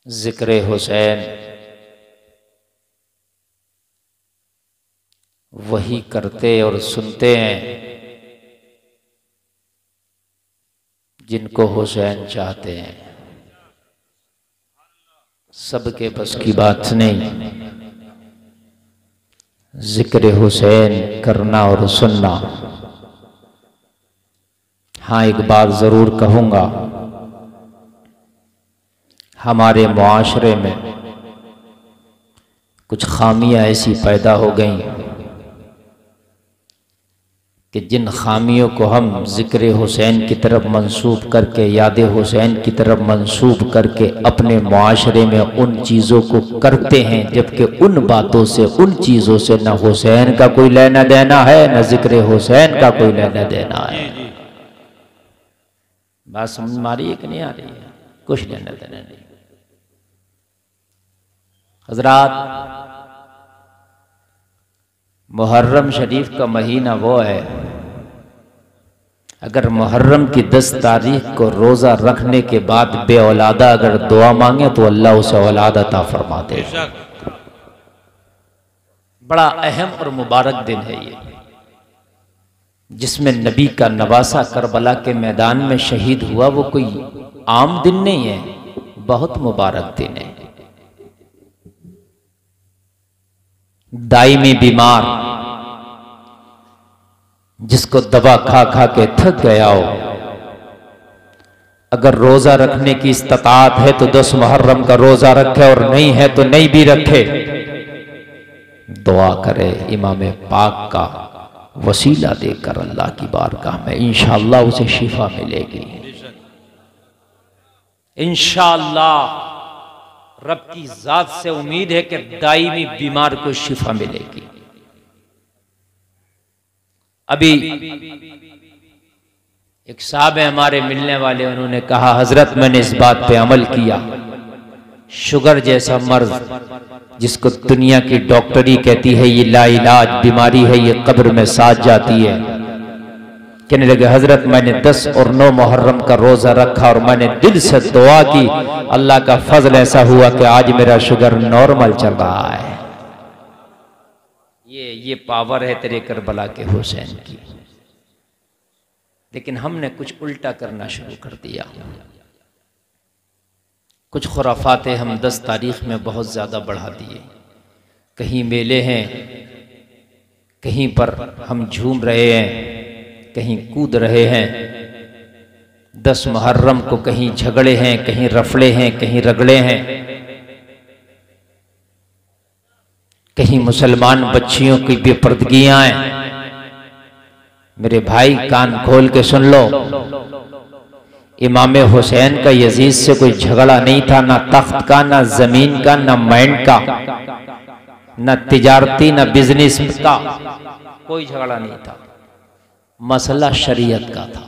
ज़िक्र हुसैन वही करते और सुनते हैं जिनको हुसैन चाहते हैं। सबके बस की बात नहीं। ज़िक्र हुसैन करना और सुनना। हाँ, एक बात ज़रूर कहूँगा, हमारे मुआशरे में कुछ खामियाँ ऐसी पैदा हो गई कि जिन खामियों को हम ज़िक्र हुसैन की तरफ मंसूब करके, याद हुसैन की तरफ मंसूब करके अपने मुआशरे में उन चीज़ों को करते हैं, जबकि उन बातों से, उन चीज़ों से न हुसैन का कोई लेना देना है, न ज़िक्र हुसैन का कोई लेना देना है। बात समझ में आ रही है कि नहीं आ रही है? कुछ लेना देना नहीं। हज़रात, मुहर्रम शरीफ का महीना वो है, अगर मुहर्रम की 10 तारीख को रोज़ा रखने के बाद बे औलादा अगर दुआ मांगे तो अल्लाह उसे औलाद अता फरमाते हैं। बड़ा अहम और मुबारक दिन है ये, जिसमें नबी का नवासा करबला के मैदान में शहीद हुआ। वो कोई आम दिन नहीं है, बहुत मुबारक दिन है। दायमी बीमार जिसको दवा खा खा के थक गया हो, अगर रोजा रखने की इस्तात है तो 10 मुहर्रम का रोजा रखे, और नहीं है तो नहीं भी रखे। दुआ करे इमाम पाक का वसीला देकर अल्लाह की बारगाह में, इंशाअल्लाह उसे शिफा मिलेगी। इंशाअल्लाह रब की जात से उम्मीद है कि दायमी बीमार को शिफा मिलेगी। अभी एक साहब है हमारे मिलने वाले, उन्होंने कहा हजरत मैंने इस बात पे अमल किया, शुगर जैसा मर्ज जिसको दुनिया की डॉक्टरी कहती है ये लाइलाज बीमारी है, ये कब्र में साथ जाती है, कहने लगे हजरत मैंने 10 और 9 मुहर्रम का रोजा रखा और मैंने दिल से दुआ की, अल्लाह का फजल ऐसा हुआ कि आज मेरा शुगर नॉर्मल चल रहा है। ये पावर है तेरे करबला के हुसैन की। लेकिन हमने कुछ उल्टा करना शुरू कर दिया। कुछ खुराफाते हम 10 तारीख में बहुत ज़्यादा बढ़ा दिए। कहीं मेले हैं, कहीं पर हम झूम रहे हैं, कहीं कूद रहे हैं। 10 मुहर्रम को कहीं झगड़े हैं, कहीं रफड़े हैं, कहीं रगड़े हैं, कहीं मुसलमान बच्चियों की बेपर्दगियां हैं। मेरे भाई कान खोल के सुन लो, इमाम हुसैन का यजीद से कोई झगड़ा नहीं था, ना तख्त का, ना जमीन का, ना माइंड का, ना तिजारती, ना बिजनेस का, कोई झगड़ा नहीं था। मसला शरीयत का था।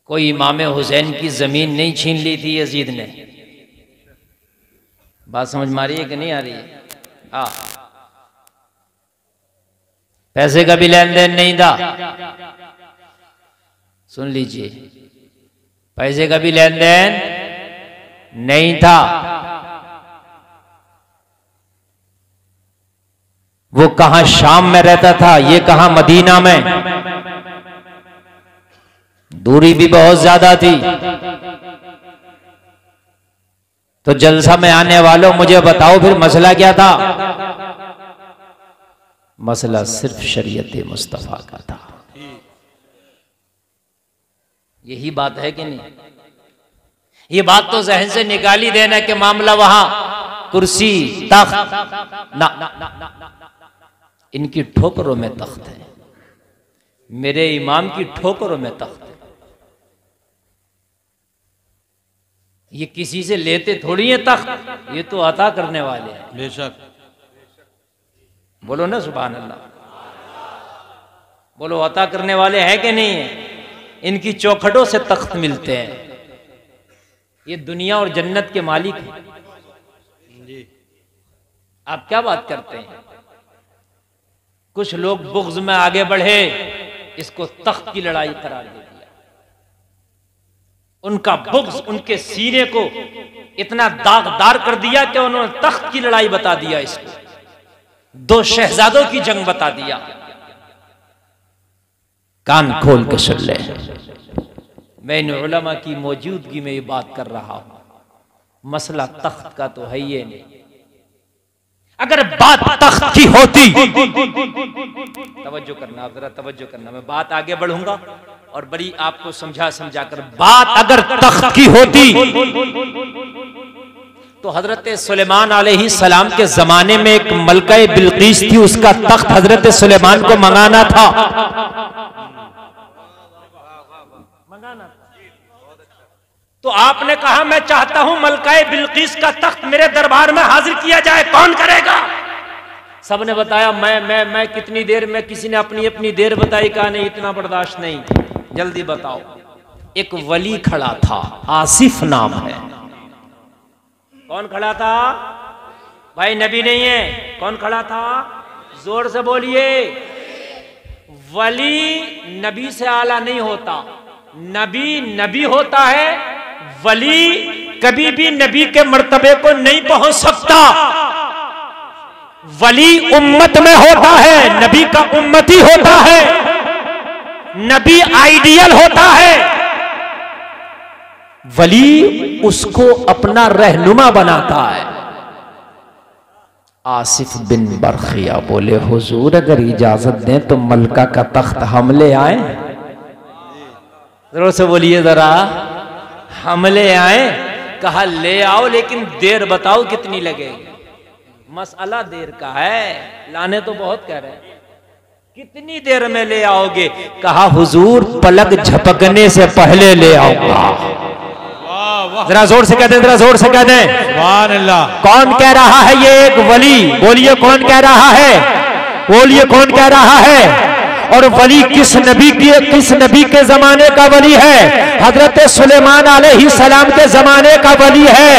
कोई इमाम हुसैन की जमीन नहीं छीन ली थी यजीद ने। बात समझ में आ रही है कि नहीं आ रही है? हाँ, पैसे का भी लेन देन नहीं था। सुन लीजिए, पैसे का भी लेन देन नहीं था। वो कहां शाम में रहता था, ये कहां मदीना में, दूरी भी बहुत ज्यादा थी। तो जलसा में आने वालों मुझे बताओ फिर मसला क्या था? मसला सिर्फ शरीयत मुस्तफा का था। यही बात है कि नहीं? ये बात तो जहन से निकाली देना कि मामला वहां कुर्सी तख्त ना, इनकी ठोकरों में तख्त है, मेरे इमाम की ठोकरों में तख्त है। ये किसी से लेते थोड़ी है तख्त, ये तो अता करने वाले हैं। बेशक। बोलो ना सुभान अल्लाह, बोलो अता करने वाले हैं कि नहीं है? इनकी चौखटों से तख्त मिलते हैं। ये दुनिया और जन्नत के मालिक हैं। आप क्या बात करते हैं? कुछ लोग बुग़्ज़ में आगे बढ़े, इसको तख्त की लड़ाई करार दे दिया। उनका बुग़्ज़ उनके सीने को इतना दागदार कर दिया कि उन्होंने तख्त की लड़ाई बता दिया, इसको 2 शहजादों की जंग बता दिया। कान खोल के सुन ले, मैं इन उलमा की मौजूदगी में ये बात कर रहा हूं। मसला तख्त का तो है ये नहीं। अगर बात तख्त की होती, तवज्जो करना, जरा तवज्जो करना, मैं बात आगे बढ़ूंगा और बड़ी आपको समझा कर, बात अगर तख्त की होती तो हजरत सुलेमान अलैहि सलाम के जमाने में एक मलका बिल्कीस थी, उसका तख्त हजरत सुलेमान को मंगाना था। तो आपने कहा मैं चाहता हूं मलका बिल्कीस का तख्त मेरे दरबार में हाजिर किया जाए, कौन करेगा? सबने बताया मैं कितनी देर में, किसी ने अपनी अपनी देर बताई, कहा नहीं इतना बर्दाश्त नहीं, जल्दी बताओ। एक वली खड़ा था, आसिफ नाम है। कौन खड़ा था भाई? नबी नहीं है। कौन खड़ा था? जोर से बोलिए। वली नबी से आला नहीं होता, नबी नबी होता है, वली कभी भी नबी के मर्तबे को नहीं पहुंच सकता। वली उम्मत में होता है, नबी का उम्मती होता है, नबी आइडियल होता है, वली उसको अपना रहनुमा बनाता है। आसिफ बिन बरखिया बोले हुजूर अगर इजाजत दें तो मलका का तख्त हम ले आए? जरूर से बोलिए जरा, हम ले आए? कहा ले आओ, लेकिन देर बताओ कितनी लगेगी। मसला देर का है, लाने तो बहुत कह रहे हैं, कितनी देर में ले आओगे? कहा हुजूर पलक झपकने से पहले ले आऊंगा। जरा जोर से कह दें, जरा जोर से कह दें सुभान अल्लाह। कौन कह रहा है? ये एक वली। बोलिए कौन कह रहा है? बोलिए कौन कह रहा है? और वली किस नबी के जमाने का वली है? हजरत सुलेमान अलैहि सलाम के जमाने का वली है।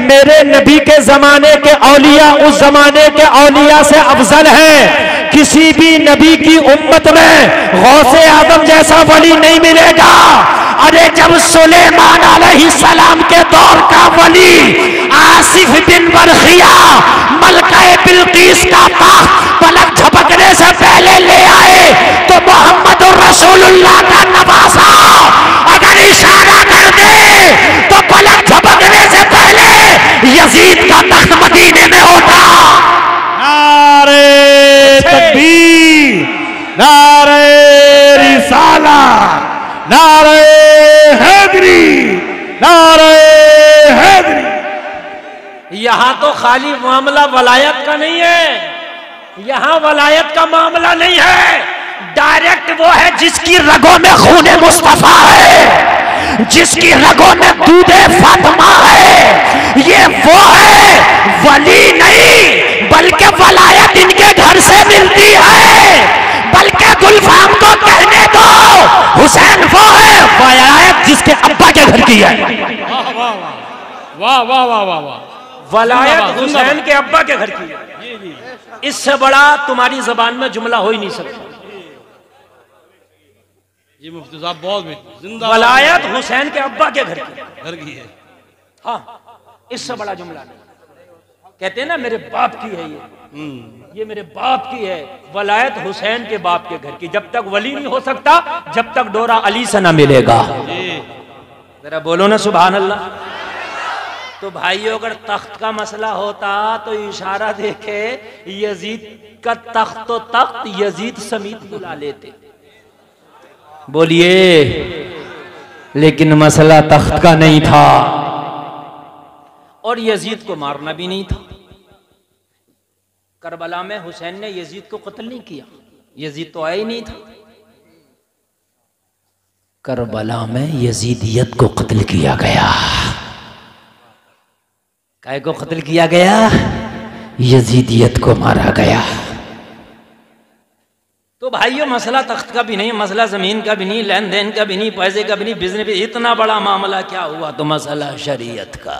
मेरे नबी के जमाने के औलिया उस जमाने के औलिया से अफजल हैं। किसी भी नबी की उम्मत में गौसे आदम जैसा वली नहीं मिलेगा। अरे जब सुलेमान अलैहि सलाम के दौर का वली आसिफ बिन बरखिया मलका बिल्कीस का तख्त पलक झपकने से पहले ले आए तो मोहम्मद रसूलुल्लाह का नवासा अगर इशारा कर दे तो पलक झपकने से पहले यजीद का तख्त मदीने में होता। नारे तकबीर, नारे रिसाला, नारे हैदरी, नारे हैदरी। यहां तो खाली मामला वलायत का नहीं है, यहां वलायत का मामला नहीं है, डायरेक्ट वो है जिसकी रगों में खूने मुस्तफा है, जिसकी रगों में दूधे फातिमा है। ये वो है, वली नहीं बल्कि वलायत इनके घर से मिलती है। बल्कि गुलफाम को कहने दो, हुसैन वो है वलायत जिसके अब्बा के घर की है। वाह वाह वाह वाह वाह। वलायत हुसैन के अब्बा के घर की है। इससे बड़ा तुम्हारी जबान में जुमला हो ही नहीं सकता। ये मुफ्ती साहब बहुत जिंदा। वलायत हुसैन के अब्बा के घर की है। हाँ, इससे बड़ा जुमला नहीं। कहते हैं ना मेरे बाप की है ये मेरे बाप की है। वलायत हुसैन के बाप के घर की। जब तक वली नहीं हो सकता जब तक डोरा अली से ना मिलेगा। जरा बोलो ना सुभान अल्लाह। तो भाइयों अगर तख्त का मसला होता तो इशारा देखे यजीद का तख्त तो तख्त यजीद समीत बुला लेते। बोलिए, लेकिन मसला तख्त का नहीं था और यजीद को मारना भी नहीं था। करबला में हुसैन ने यजीद को कत्ल नहीं किया, यजीद तो आया ही नहीं था। करबला में यजीदियत को कत्ल किया गया। काय को कत्ल किया गया? यजीदियत को मारा गया। तो भाइयों मसला तख्त का भी नहीं, मसला जमीन का भी नहीं, लेन देन का भी नहीं, पैसे का भी नहीं, बिजनेस भी। इतना बड़ा मामला क्या हुआ? तो मसला शरीयत का।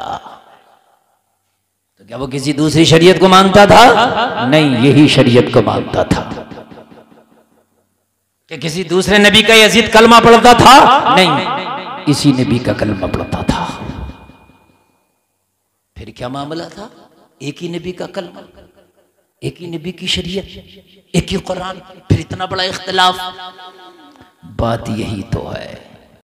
तो क्या वो किसी दूसरी शरीयत को मानता था? नहीं, यही शरीयत को मानता था। कि किसी दूसरे नबी का यजीद कलमा पढ़ता था? नहीं, इसी नबी का कलमा पढ़ता था। फिर क्या मामला था? एक ही नबी का कलमा, एक ही नबी की शरीयत, एक ही कुरान, फिर इतना बड़ा इख्तिलाफ? बात यही तो है।